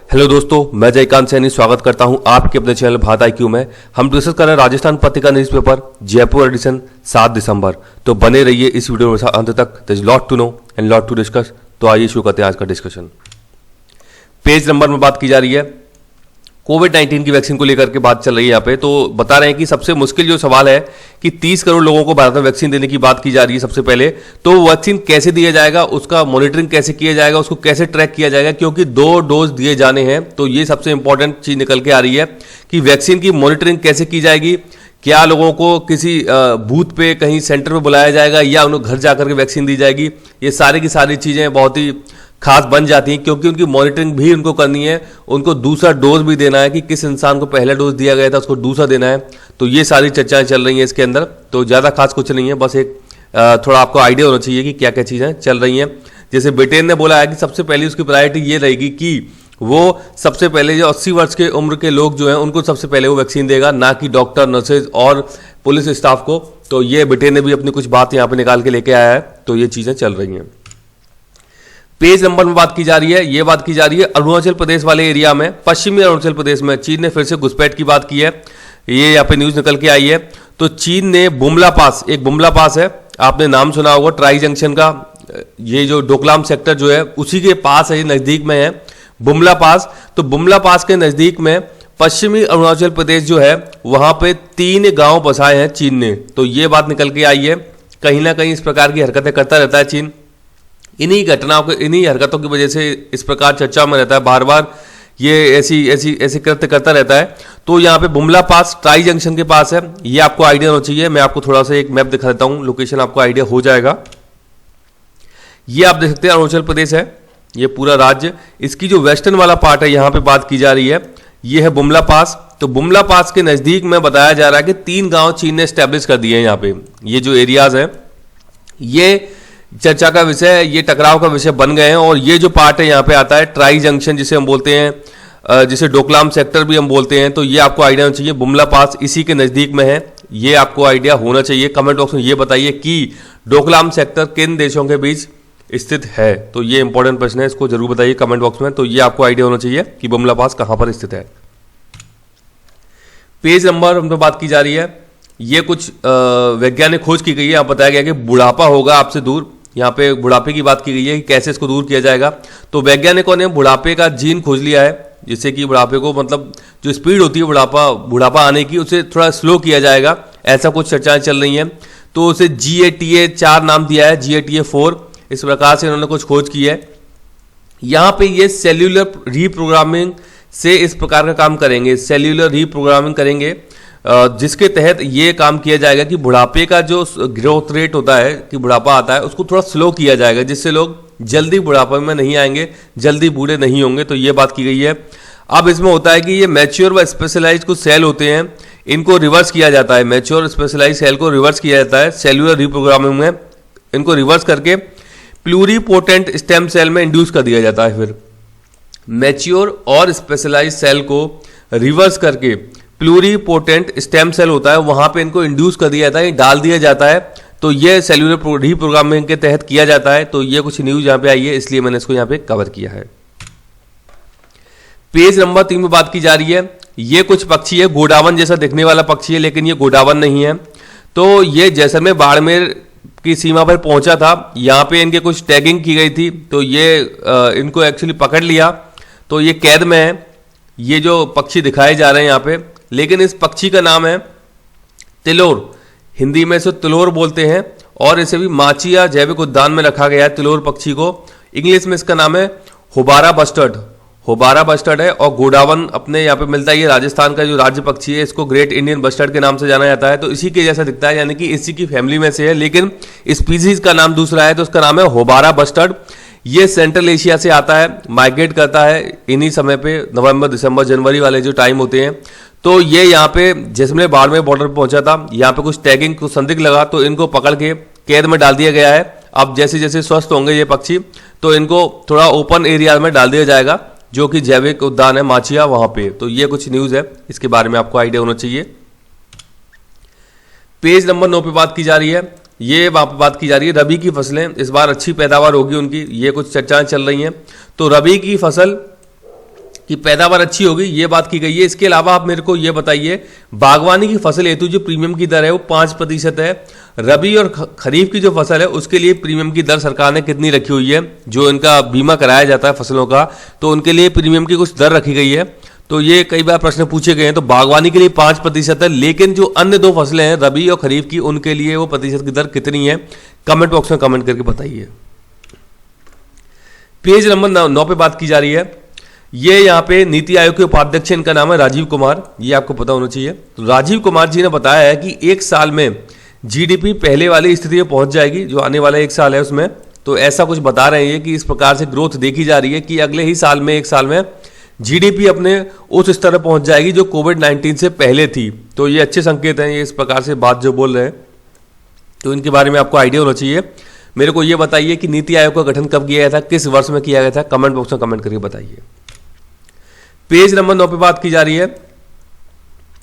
Hello दोस्तों, मैं जयकांत सैनी स्वागत करता हूं आपके अपने चैनल भारत IQ में। हम डिस्कस कर रहे हैं राजस्थान पत्रिका न्यूज़पेपर जयपुर एडिशन 7 दिसंबर। तो बने रहिए इस वीडियो में अंत तक। There is lot to know and lot to discuss. तो आइए शुरू करते हैं आज का डिस्कशन। पेज नंबर में बात की जा रही है कोविड-19 की वैक्सीन को लेकर के बात चल रही है यहाँ पे। तो बता रहे हैं कि सबसे मुश्किल जो सवाल है कि 30 करोड़ लोगों को भारत में वैक्सीन देने की बात की जा रही है। सबसे पहले तो वैक्सीन कैसे दिया जाएगा, उसका मॉनिटरिंग कैसे किया जाएगा, उसको कैसे ट्रैक किया जाएगा, क्योंकि 2 डोज दिए जाने हैं। तो ये सबसे इंपॉर्टेंट चीज निकल के आ रही है कि वैक्सीन की मॉनिटरिंग कैसे की जाएगी। क्या लोगों को किसी बूथ पे कहीं सेंटर पे बुलाया जाएगा या उन्हें घर जाकर के वैक्सीन दी जाएगी। ये सारी की सारी चीजें बहुत ही खास बन जाती हैं, क्योंकि उनकी मॉनिटरिंग भी उनको करनी है। उनको दूसरा डोज भी देना है कि किस इंसान को पहला डोज दिया गया था उसको दूसरा देना है। तो ये सारी चर्चाएं चल रही हैं इसके अंदर। तो ज़्यादा खास कुछ नहीं है, बस एक थोड़ा आपको आइडिया होना चाहिए कि क्या क्या चीज़ें चल रही हैं। जैसे ब्रिटेन ने बोला है कि सबसे पहले उसकी प्रायोरिटी ये रहेगी कि वो सबसे पहले जो 80 वर्ष के उम्र के लोग जो हैं उनको सबसे पहले वो वैक्सीन देगा, ना कि डॉक्टर, नर्सेज और पुलिस स्टाफ को। तो ये ब्रिटेन ने भी अपनी कुछ बात यहाँ पे निकाल के लेके आया है। तो ये चीज़ें चल रही हैं। पेज नंबर में बात की जा रही है, ये बात की जा रही है अरुणाचल प्रदेश वाले एरिया में, पश्चिमी अरुणाचल प्रदेश में चीन ने फिर से घुसपैठ की बात की है। ये यहाँ पे न्यूज निकल के आई है। तो चीन ने बुमला पास, एक बुमला पास है, आपने नाम सुना होगा ट्राई जंक्शन का। ये जो डोकलाम सेक्टर जो है उसी के पास है, नजदीक में है बुमला पास। तो बुमला पास के नजदीक में पश्चिमी अरुणाचल प्रदेश जो है वहां पे 3 गांव बसाए हैं चीन ने। तो ये बात निकल के आई है। कहीं ना कहीं इस प्रकार की हरकतें करता रहता है चीन। इन्हीं घटनाओं के, इन्हीं हरकतों की वजह से इस प्रकार चर्चा में रहता है, बार बार ये ऐसी कृत्य करता रहता है। तो यहाँ पे बुमला पास ट्राई जंक्शन के पास है। ये आपको आइडिया होना चाहिए। मैं आपको थोड़ा सा एक मैप दिखा देता हूँ, लोकेशन आपको आइडिया हो जाएगा। ये आप देख सकते हैं अरुणाचल प्रदेश है, ये पूरा राज्य। इसकी जो वेस्टर्न वाला पार्ट है यहाँ पे बात की जा रही है, ये है बुमला पास। तो बुमला पास के नजदीक में बताया जा रहा है कि 3 गांव चीन ने स्टैब्लिश कर दिए हैं यहाँ पे। ये जो एरियाज है ये चर्चा का विषय, ये टकराव का विषय बन गए हैं। और ये जो पार्ट है यहाँ पे आता है ट्राई जंक्शन जिसे हम बोलते हैं, जिसे डोकलाम सेक्टर भी हम बोलते हैं। तो ये आपको आइडिया होना चाहिए, बुमला पास इसी के नज़दीक में है। ये आपको आइडिया होना चाहिए। कमेंट बॉक्स में ये बताइए कि डोकलाम सेक्टर किन देशों के बीच स्थित है। तो ये इंपॉर्टेंट प्रश्न है, इसको जरूर बताइए कमेंट बॉक्स में। तो ये आपको आइडिया होना चाहिए कि बुमला पास कहाँ पर स्थित है। पेज नंबर हम तो बात की जा रही है, ये कुछ वैज्ञानिक खोज की गई है। यहाँ बताया गया कि बुढ़ापा होगा आपसे दूर। यहाँ पे बुढ़ापे की बात की गई है कि कैसे इसको दूर किया जाएगा। तो वैज्ञानिकों ने बुढ़ापे का जीन खोज लिया है, जिससे कि बुढ़ापे को, मतलब जो स्पीड होती है बुढ़ापा आने की, उसे थोड़ा स्लो किया जाएगा। ऐसा कुछ चर्चाएं चल रही हैं। तो उसे GATA4 नाम दिया है, GATA4। इस प्रकार से उन्होंने कुछ खोज की है। यहाँ पे ये सेल्यूलर रीप्रोग्रामिंग से इस प्रकार का काम करेंगे, सेल्यूलर रीप्रोग्रामिंग करेंगे, जिसके तहत ये काम किया जाएगा कि बुढ़ापे का जो ग्रोथ रेट होता है कि बुढ़ापा आता है उसको थोड़ा स्लो किया जाएगा, जिससे लोग जल्दी बुढ़ापे में नहीं आएंगे, जल्दी बूढ़े नहीं होंगे। तो ये बात की गई है। अब इसमें होता है कि ये मैच्योर व स्पेशलाइज कुछ सेल होते हैं, इनको रिवर्स किया जाता है। मैच्योर और स्पेशलाइज सेल को रिवर्स किया जाता है सेल्यूलर रिप्रोग्रामिंग में। इनको रिवर्स करके प्लूरीपोटेंट स्टेम सेल में इंड्यूस कर दिया जाता है। फिर मैच्योर और स्पेशलाइज सेल को रिवर्स करके प्लूरीपोटेंट स्टेम सेल होता है वहां पे इनको इंड्यूस कर दिया जाता है, डाल दिया जाता है। तो ये सेल्यूलर रीप्रोग्रामिंग के तहत किया जाता है। तो ये कुछ न्यूज यहाँ पे आई है, इसलिए मैंने इसको यहाँ पे कवर किया है। पेज नंबर 3 में बात की जा रही है, ये कुछ पक्षी है, गोडावन जैसा दिखने वाला पक्षी है, लेकिन ये गोडावन नहीं है। तो ये जैसलमेर बाड़मेर की सीमा पर पहुंचा था। यहाँ पे इनके कुछ टैगिंग की गई थी। तो ये इनको एक्चुअली पकड़ लिया। तो ये कैद में है, ये जो पक्षी दिखाए जा रहे हैं यहाँ पे। लेकिन इस पक्षी का नाम है तिलोर, हिंदी में इसे तिलोर बोलते हैं। और इसे भी माचिया जैविक उद्यान में रखा गया है तिलोर पक्षी को। इंग्लिश में इसका नाम है होबारा बस्टर्ड, होबारा बस्टर्ड है। और गोडावन अपने यहाँ पे मिलता है, ये राजस्थान का जो राज्य पक्षी है, इसको ग्रेट इंडियन बस्टर्ड के नाम से जाना जाता है। तो इसी के जैसा दिखता है, यानी कि इसी की फैमिली में से है, लेकिन स्पीसीज का नाम दूसरा है। तो उसका नाम है होबारा बस्टर्ड। ये सेंट्रल एशिया से आता है, माइग्रेट करता है इन्हीं समय पे, नवंबर, दिसंबर, जनवरी वाले जो टाइम होते हैं। तो ये यहाँ पे जैसलमेर बाड़मेर बॉर्डर पर पहुंचा था। यहाँ पे कुछ टैगिंग, कुछ संदिग्ध लगा, तो इनको पकड़ के कैद में डाल दिया गया है। अब जैसे जैसे स्वस्थ होंगे ये पक्षी, तो इनको थोड़ा ओपन एरिया में डाल दिया जाएगा, जो कि जैविक उद्यान है माचिया, वहां पे। तो ये कुछ न्यूज है, इसके बारे में आपको आइडिया होना चाहिए। पेज नंबर 9 पे बात की जा रही है, ये बात की जा रही है रबी की फसलें इस बार अच्छी पैदावार होगी उनकी, ये कुछ चर्चाएं चल रही हैं। तो रबी की फसल कि पैदावार अच्छी होगी, ये बात की गई है। इसके अलावा आप मेरे को ये बताइए, बागवानी की फसल हेतु जो प्रीमियम की दर है वो 5% है। रबी और खरीफ की जो फसल है उसके लिए प्रीमियम की दर सरकार ने कितनी रखी हुई है? जो इनका बीमा कराया जाता है फसलों का, तो उनके लिए प्रीमियम की कुछ दर रखी गई है। तो ये कई बार प्रश्न पूछे गए हैं। तो बागवानी के लिए 5% है, लेकिन जो अन्य दो फसलें हैं रबी और खरीफ की, उनके लिए वो प्रतिशत की दर कितनी है? कमेंट बॉक्स में कमेंट करके बताइए। पेज नंबर 9 पे बात की जा रही है। ये यहाँ पे नीति आयोग के उपाध्यक्ष, इनका नाम है राजीव कुमार, ये आपको पता होना चाहिए। तो राजीव कुमार जी ने बताया है कि एक साल में जीडीपी पहले वाली स्थिति में पहुंच जाएगी, जो आने वाला एक साल है उसमें। तो ऐसा कुछ बता रहे हैं कि इस प्रकार से ग्रोथ देखी जा रही है कि अगले ही साल में, एक साल में जीडीपी अपने उस स्तर पर पहुंच जाएगी जो कोविड-19 से पहले थी। तो ये अच्छे संकेत हैं, ये इस प्रकार से बात जो बोल रहे हैं, तो इनके बारे में आपको आइडिया होना चाहिए। मेरे को ये बताइए कि नीति आयोग का गठन कब किया गया था, किस वर्ष में किया गया था? कमेंट बॉक्स में कमेंट करके बताइए। पेज नंबर 9 पे बात की जा रही है।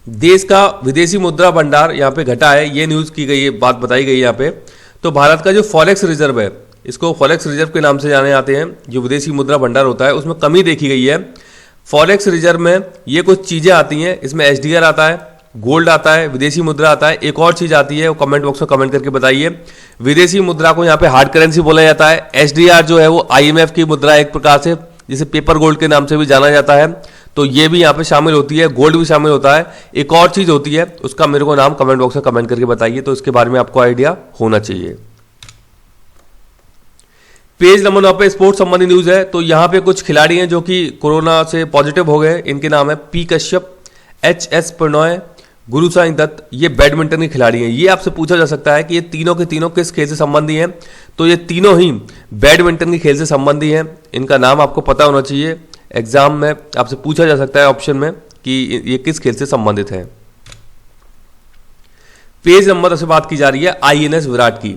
देश का विदेशी मुद्रा भंडार यहाँ पे घटा है, ये न्यूज की गई है, बात बताई गई है यहाँ पे। तो भारत का जो फॉरेक्स रिजर्व है, इसको फॉरेक्स रिजर्व के नाम से जाने जाते हैं, जो विदेशी मुद्रा भंडार होता है, उसमें कमी देखी गई है। फॉरेक्स रिजर्व में ये कुछ चीजें आती हैं, इसमें एसडीआर आता है, गोल्ड आता है, विदेशी मुद्रा आता है, एक और चीज आती है, वो कमेंट बॉक्स में कमेंट करके बताइए। विदेशी मुद्रा को यहाँ पे हार्ड करेंसी बोला जाता है। एसडीआर जो है वो आईएमएफ की मुद्रा, एक प्रकार से जिसे पेपर गोल्ड के नाम से भी जाना जाता है, तो ये भी यहाँ पे शामिल होती है। गोल्ड भी शामिल होता है। एक और चीज होती है, उसका मेरे को नाम कमेंट बॉक्स में कमेंट करके बताइए, तो इसके बारे में आपको आइडिया होना चाहिए। पेज नंबर 9 पे स्पोर्ट्स संबंधी न्यूज है। तो यहाँ पे कुछ खिलाड़ी हैं जो कि कोरोना से पॉजिटिव हो गए। इनके नाम है पी कश्यप, एच.एस. प्रणॉय, गुरुसाई दत्त। ये बैडमिंटन के खिलाड़ी हैं। ये आपसे पूछा जा सकता है कि ये तीनों के तीनों किस खेल से संबंधी हैं? तो ये तीनों ही बैडमिंटन के खेल से संबंधी हैं। इनका नाम आपको पता होना चाहिए। एग्जाम में आपसे पूछा जा सकता है ऑप्शन में कि ये किस खेल से संबंधित है। पेज नंबर से बात की जा रही है आईएनएस विराट की।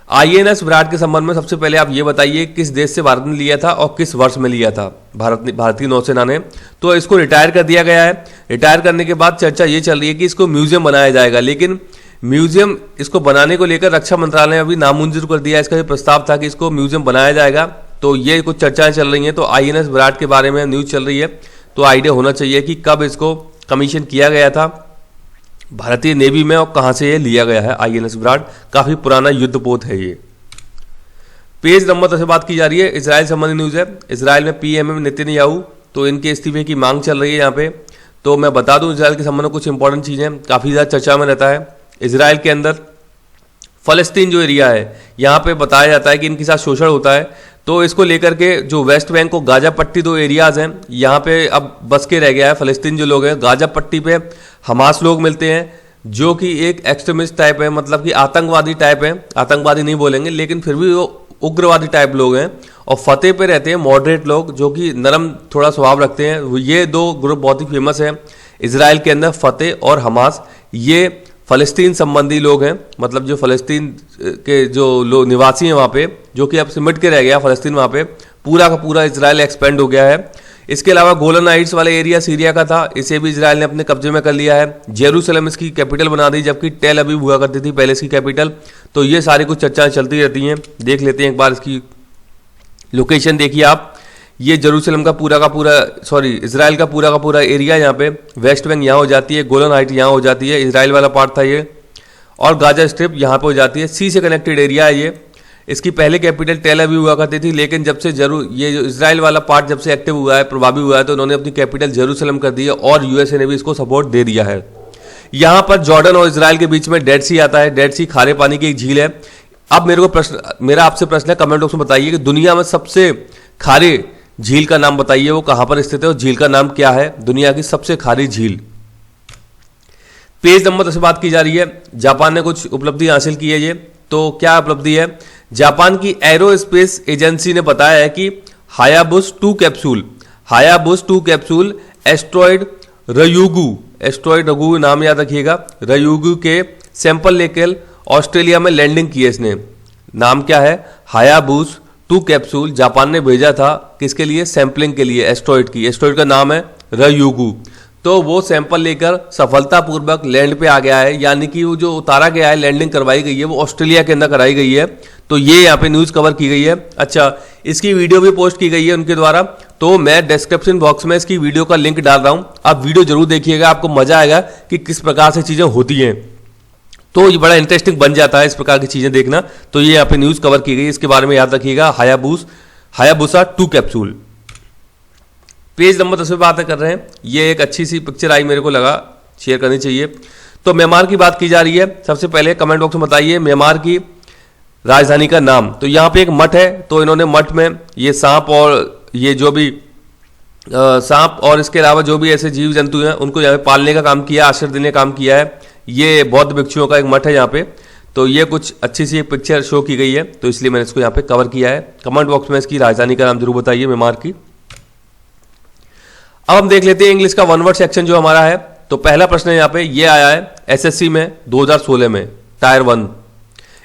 आईएनएस विराट के संबंध में सबसे पहले आप ये बताइए किस देश से भारत ने लिया था और किस वर्ष में लिया था भारतीय नौसेना ने। तो इसको रिटायर कर दिया गया है। रिटायर करने के बाद चर्चा ये चल रही है कि इसको म्यूजियम बनाया जाएगा, लेकिन म्यूजियम इसको बनाने को लेकर रक्षा मंत्रालय ने अभी नामंजूर कर दिया। इसका जो प्रस्ताव था कि इसको म्यूजियम बनाया जाएगा, तो ये कुछ चर्चाएं चल रही हैं। तो आईएनएस विराट के बारे में न्यूज चल रही है, तो आइडिया होना चाहिए कि कब इसको कमीशन किया गया था भारतीय नेवी में और कहां से ये लिया गया है। आईएनएस विराट काफी पुराना युद्धपोत है ये। पेज नंबर 10 से बात की जा रही है इजराइल संबंधी न्यूज है। इजराइल में पीएम नेतन्याहू, तो इनके इस्तीफे की मांग चल रही है यहाँ पे। तो मैं बता दूं इजराइल के संबंध में कुछ इंपॉर्टेंट चीजें, काफी ज्यादा चर्चा में रहता है। इजराइल के अंदर फलस्तीन जो एरिया है, यहाँ पे बताया जाता है कि इनके साथ शोषण होता है। तो इसको लेकर के जो वेस्ट बैंक और गाजा पट्टी दो एरियाज हैं, यहाँ पे अब बस के रह गया है फलस्तीन जो लोग हैं। गाजा पट्टी पे हमास लोग मिलते हैं जो कि एक एक्सट्रीमिस्ट टाइप है, मतलब कि आतंकवादी टाइप है। आतंकवादी नहीं बोलेंगे, लेकिन फिर भी वो उग्रवादी टाइप लोग हैं। और फतेह पे रहते हैं मॉडरेट लोग जो कि नरम थोड़ा स्वभाव रखते हैं। ये दो ग्रुप बहुत ही फेमस है इजराइल के अंदर, फतेह और हमास। ये फलस्तीन संबंधी लोग हैं, मतलब जो फलस्तीन के जो लोग निवासी हैं वहाँ पे, जो कि अब सिमट के रह गया फलस्तीन, वहाँ पे पूरा का पूरा इजराइल एक्सपेंड हो गया है। इसके अलावा गोलन हाइट्स वाला एरिया सीरिया का था, इसे भी इजराइल ने अपने कब्जे में कर लिया है। जेरूसलम इसकी कैपिटल बना दी, जबकि टेल अवीव हुआ करती थी पहले इसकी कैपिटल। तो ये सारी कुछ चर्चाएं चलती रहती हैं। देख लेते हैं एक बार इसकी लोकेशन। देखिए आप, ये जेरूसलम का पूरा इजराइल का पूरा एरिया यहाँ पे, वेस्ट बैंक यहाँ हो जाती है, गोलन हाइट यहाँ हो जाती है, इजराइल वाला पार्ट था ये, और गाजा स्ट्रिप यहाँ पे हो जाती है। सी से कनेक्टेड एरिया है ये। इसकी पहले कैपिटल टेल अवीव हुआ करती थी, लेकिन जब से ये जो इजराइल वाला पार्ट जब से एक्टिव हुआ है, प्रभावी हुआ है, तो उन्होंने अपनी कैपिटल जेरूसलम कर दी है और यूएसए ने भी इसको सपोर्ट दे दिया है। यहाँ पर जॉर्डन और इजराइल के बीच में डेड सी आता है। डेड सी खारे पानी की एक झील है। अब मेरा आपसे प्रश्न है, कमेंट बॉक्स में बताइए कि दुनिया में सबसे खारे झील का नाम बताइए, वो कहां पर स्थित है और झील का नाम क्या है? दुनिया की सबसे खारी झील। पेज नंबर 10 से बात की जा रही है। जापान ने कुछ उपलब्धि हासिल की है ये। तो क्या उपलब्धि है? जापान की एरोस्पेस एजेंसी ने बताया है कि हायाबुस 2 कैप्सूल एस्ट्रॉयड रयुगु नाम याद रखिएगा, रयुगु के सैंपल लेकर ऑस्ट्रेलिया में लैंडिंग की है इसने। नाम क्या है? हायाबुस 2 कैप्सूल जापान ने भेजा था, किसके लिए? सैंपलिंग के लिए एस्ट्रॉयड की। एस्ट्रॉयड का नाम है रयुगु। तो वो सैंपल लेकर सफलतापूर्वक लैंड पे आ गया है, यानी कि वो जो उतारा गया है, लैंडिंग करवाई गई है, वो ऑस्ट्रेलिया के अंदर कराई गई है। तो ये यहाँ पे न्यूज कवर की गई है। अच्छा, इसकी वीडियो भी पोस्ट की गई है उनके द्वारा। तो मैं डिस्क्रिप्शन बॉक्स में इसकी वीडियो का लिंक डाल रहा हूं, आप वीडियो जरूर देखिएगा, आपको मजा आएगा कि किस प्रकार से चीजें होती हैं। तो ये बड़ा इंटरेस्टिंग बन जाता है इस प्रकार की चीजें देखना। तो ये यहाँ पे न्यूज कवर की गई, इसके बारे में याद रखिएगा। Hayabusa 2 capsule. पेज नंबर 10 पे बातें कर रहे हैं। ये एक अच्छी सी पिक्चर आई, मेरे को लगा शेयर करनी चाहिए। तो म्यांमार की बात की जा रही है। सबसे पहले कमेंट बॉक्स में बताइए म्यांमार की राजधानी का नाम। तो यहाँ पे एक मठ है, तो इन्होंने मठ में ये सांप और ये जो भी सांप और इसके अलावा जो भी ऐसे जीव जंतु हैं उनको यहाँ पे पालने का काम किया, आश्रय देने का काम किया है। ये बौद्ध भिक्षुओं का एक मठ है यहाँ पे। तो ये कुछ अच्छी सी एक पिक्चर शो की गई है, तो इसलिए मैंने इसको यहाँ पे कवर किया है। कमेंट बॉक्स में इसकी राजधानी का नाम जरूर बताइए म्यांमार की। अब हम देख लेते हैं इंग्लिश का वन वर्ड सेक्शन जो हमारा है। तो पहला प्रश्न यहाँ पे ये आया है एसएससी में 2016 में, tier 1।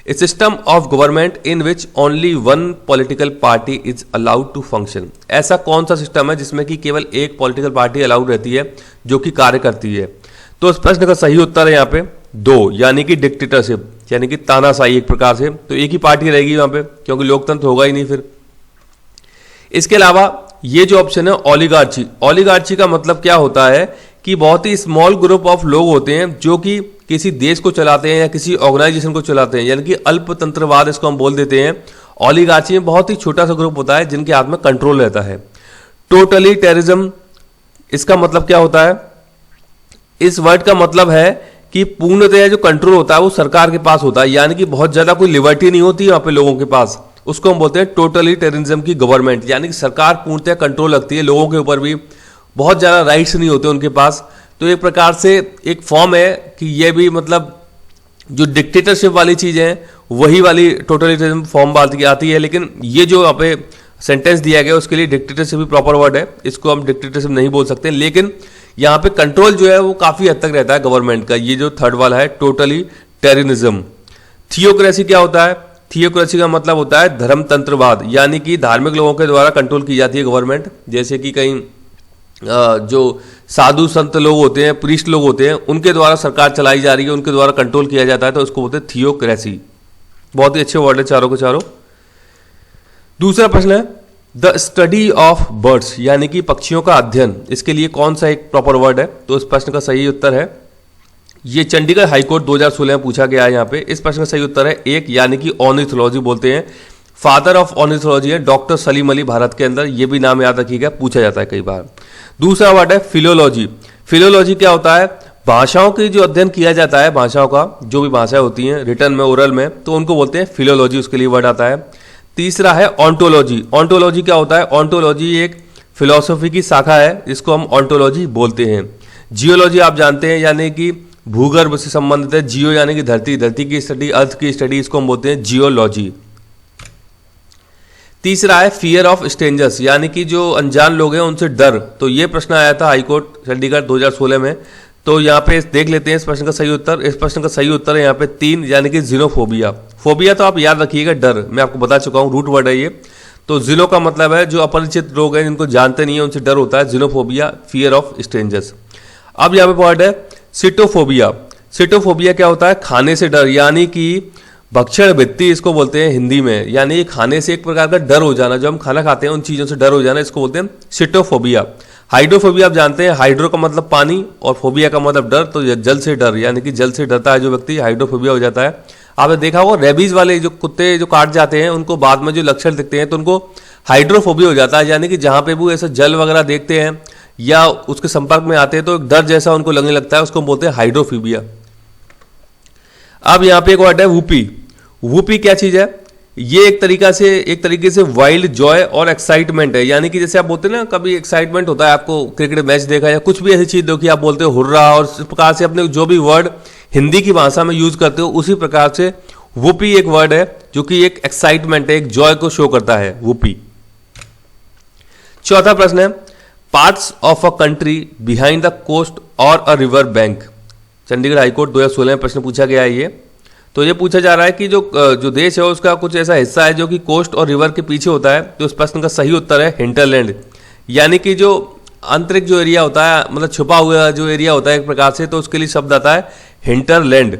A system of government in which only one political party is allowed to function. ऐसा कौन सा सिस्टम है जिसमें कि केवल एक पॉलिटिकल पार्टी अलाउड रहती है जो कि कार्य करती है। तो इस प्रश्न का सही उत्तर है यहाँ पे 2, यानी कि डिक्टेटरशिप, यानी कि तानाशाही एक प्रकार से। तो एक ही पार्टी रहेगी वहां पे, क्योंकि लोकतंत्र होगा ही नहीं फिर। इसके अलावा ये जो ऑप्शन है ओलिगार्ची, ओलिगार्ची का मतलब क्या होता है कि बहुत ही स्मॉल ग्रुप ऑफ लोग होते हैं जो कि किसी देश को चलाते हैं या किसी ऑर्गेनाइजेशन को चलाते हैं, यानी कि अल्पतंत्रवाद इसको हम बोल देते हैं। ओलिगार्ची में बहुत ही छोटा सा ग्रुप होता है जिनके हाथ में कंट्रोल रहता है। टोटलिटेरिज्म, इसका मतलब क्या होता है? इस वर्ड का मतलब है कि पूर्णतः जो कंट्रोल होता है वो सरकार के पास होता है, यानी कि बहुत ज्यादा कोई लिबर्टी नहीं होती वहां पे लोगों के पास। उसको हम बोलते हैं टोटलिटेरिज्म की गवर्नमेंट, यानी कि सरकार पूर्णतः कंट्रोल रखती है, लोगों के ऊपर भी बहुत ज्यादा राइट्स नहीं होते उनके पास। तो एक प्रकार से एक फॉर्म है कि ये भी मतलब जो डिक्टेटरशिप वाली चीज है वही वाली टोटलिटेरिज्म फॉर्म आती है। लेकिन ये जो यहाँ पे सेंटेंस दिया गया उसके लिए डिक्टेटरशिप भी प्रॉपर वर्ड है, इसको हम डिक्टेटरशिप नहीं बोल सकते। लेकिन यहाँ पे कंट्रोल जो है वो काफी हद तक रहता है गवर्नमेंट का। ये जो थर्ड वाला है टोटलिटेरियनिज्म। थियोक्रेसी क्या होता है? थियोक्रेसी का मतलब होता है धर्मतंत्रवाद, यानी कि धार्मिक लोगों के द्वारा कंट्रोल की जाती है गवर्नमेंट। जैसे कि कहीं जो साधु संत लोग होते हैं, प्रीस्ट लोग होते हैं, उनके द्वारा सरकार चलाई जा रही है, उनके द्वारा कंट्रोल किया जाता है, तो उसको बोलते हैं थियोक्रेसी। बहुत ही अच्छे वर्ड है चारों के चारों। दूसरा प्रश्न है द स्टडी ऑफ बर्ड्स, यानी कि पक्षियों का अध्ययन। इसके लिए कौन सा एक प्रॉपर वर्ड है? तो इस प्रश्न का सही उत्तर है, ये चंडीगढ़ हाईकोर्ट 2016 में पूछा गया है यहाँ पे। इस प्रश्न का सही उत्तर है 1, यानी कि ऑर्निथोलॉजी बोलते हैं। फादर ऑफ ऑर्निथोलॉजी है डॉक्टर सलीम अली भारत के अंदर, ये भी नाम याद रखिएगा, पूछा जाता है कई बार। दूसरा वर्ड है फिलोलॉजी। फिलोलॉजी क्या होता है? भाषाओं की जो अध्ययन किया जाता है, भाषाओं का जो भी भाषाएं होती हैं रिटर्न में, ओरल में, तो उनको बोलते हैं फिलोलॉजी, उसके लिए वर्ड आता है। तीसरा है ऑन्टोलॉजी। ऑन्टोलॉजी क्या होता है? ऑन्टोलॉजी एक फिलोसफी की शाखा है जिसको हम ऑन्टोलॉजी बोलते हैं। जियोलॉजी आप जानते हैं, यानी कि भूगर्भ से संबंधित है। जियो यानी कि धरती, धरती की स्टडी, अर्थ की स्टडी, इसको हम बोलते हैं जियोलॉजी। तीसरा है फियर ऑफ स्ट्रेंजर्स, यानी कि जो अनजान लोग हैं उनसे डर। तो ये प्रश्न आया था हाईकोर्ट चंडीगढ़ 2016 में। तो यहाँ पे देख लेते हैं इस प्रश्न का सही उत्तर। इस प्रश्न का सही उत्तर है यहाँ पे 3, यानी कि जीनोफोबिया। फोबिया तो आप याद रखिएगा डर, मैं आपको बता चुका हूँ, रूट वर्ड है ये। तो जीनो का मतलब है जो अपरिचित लोग हैं, जिनको जानते नहीं है, उनसे डर होता है, जीनोफोबिया, फियर ऑफ स्ट्रेंजर्स। अब यहाँ पे वर्ड है सिटोफोबिया। सिटोफोबिया क्या होता है? खाने से डर, यानी कि भक्षण भित्ति इसको बोलते हैं हिंदी में, यानी खाने से एक प्रकार का डर हो जाना, जो हम खाना खाते हैं उन चीजों से डर हो जाना, इसको बोलते हैं सिटोफोबिया। हाइड्रोफोबिया आप जानते हैं, हाइड्रो का मतलब पानी और फोबिया का मतलब डर, तो जल से डर, यानी कि जल से डरता है जो व्यक्ति, हाइड्रोफोबिया हो जाता है। आपने देखा होगा रेबीज वाले जो कुत्ते जो काट जाते हैं उनको बाद में जो लक्षण दिखते हैं तो उनको हाइड्रोफोबिया हो जाता है, यानी कि जहां पे भी ऐसा जल वगैरह देखते हैं या उसके संपर्क में आते हैं तो एक डर जैसा उनको लगने लगता है, उसको बोलते हैं हाइड्रोफोबिया। अब यहाँ पे एक वर्ड है वूपी। वूपी क्या चीज है? ये एक तरीके से वाइल्ड जॉय और एक्साइटमेंट है, यानी कि जैसे आप बोलते हैं ना, कभी एक्साइटमेंट होता है, आपको क्रिकेट मैच देखा या कुछ भी ऐसी चीज देखी, आप बोलते हो हुर्रा, और इस प्रकार से अपने जो भी वर्ड हिंदी की भाषा में यूज करते हो उसी प्रकार से वूपी एक वर्ड है जो कि एक एक्साइटमेंट है, एक जॉय को शो करता है, वूपी। चौथा प्रश्न है parts of a country behind the coast और a river bank. Chandigarh high court 2016 में प्रश्न पूछा गया है ये। तो ये पूछा जा रहा है कि जो देश है उसका कुछ ऐसा हिस्सा है जो कि कोस्ट और रिवर के पीछे होता है। तो इस प्रश्न का सही उत्तर है हिंटरलैंड, यानी कि जो आंतरिक जो एरिया होता है, मतलब छुपा हुआ जो एरिया होता है एक प्रकार से, तो उसके लिए शब्द आता है हिंटरलैंड।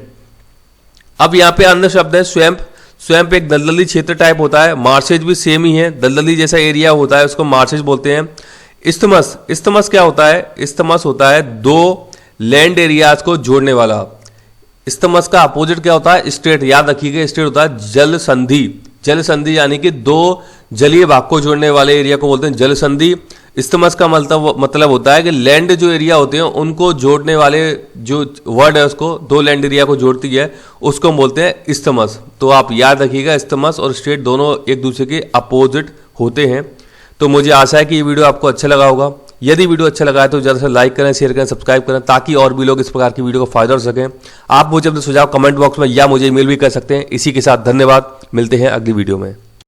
अब यहाँ पे अन्य शब्द है स्वैम्प। स्वयं पे एक दलदली क्षेत्र टाइप होता है। मार्शेज भी सेम ही है, दलदली जैसा एरिया होता है, उसको मार्शेज बोलते हैं। इस्थमस, इस्थमस क्या होता है? इस्थमस होता है दो लैंड एरियाज को जोड़ने वाला। इस्थमस का अपोजिट क्या होता है? स्ट्रेट। याद रखिएगा, स्ट्रेट होता है जल संधि। जल संधि यानी कि दो जलीय भाग को जोड़ने वाले एरिया को बोलते हैं जल संधि। इस्थमस का मतलब होता है कि लैंड जो एरिया होते हैं उनको जोड़ने वाले जो वर्ड है, उसको दो लैंड एरिया को जोड़ती है, उसको हम बोलते हैं इस्थमस। तो आप याद रखिएगा, इस्थमस और स्ट्रेट दोनों एक दूसरे के अपोजिट होते हैं। तो मुझे आशा है कि ये वीडियो आपको अच्छा लगा होगा। यदि वीडियो अच्छा लगा है तो ज़्यादा से लाइक करें, शेयर करें, सब्सक्राइब करें, ताकि और भी लोग इस प्रकार की वीडियो को फायदा उठा सकें। आप मुझे अपने सुझाव कमेंट बॉक्स में या मुझे ईमेल भी कर सकते हैं। इसी के साथ धन्यवाद, मिलते हैं अगली वीडियो में।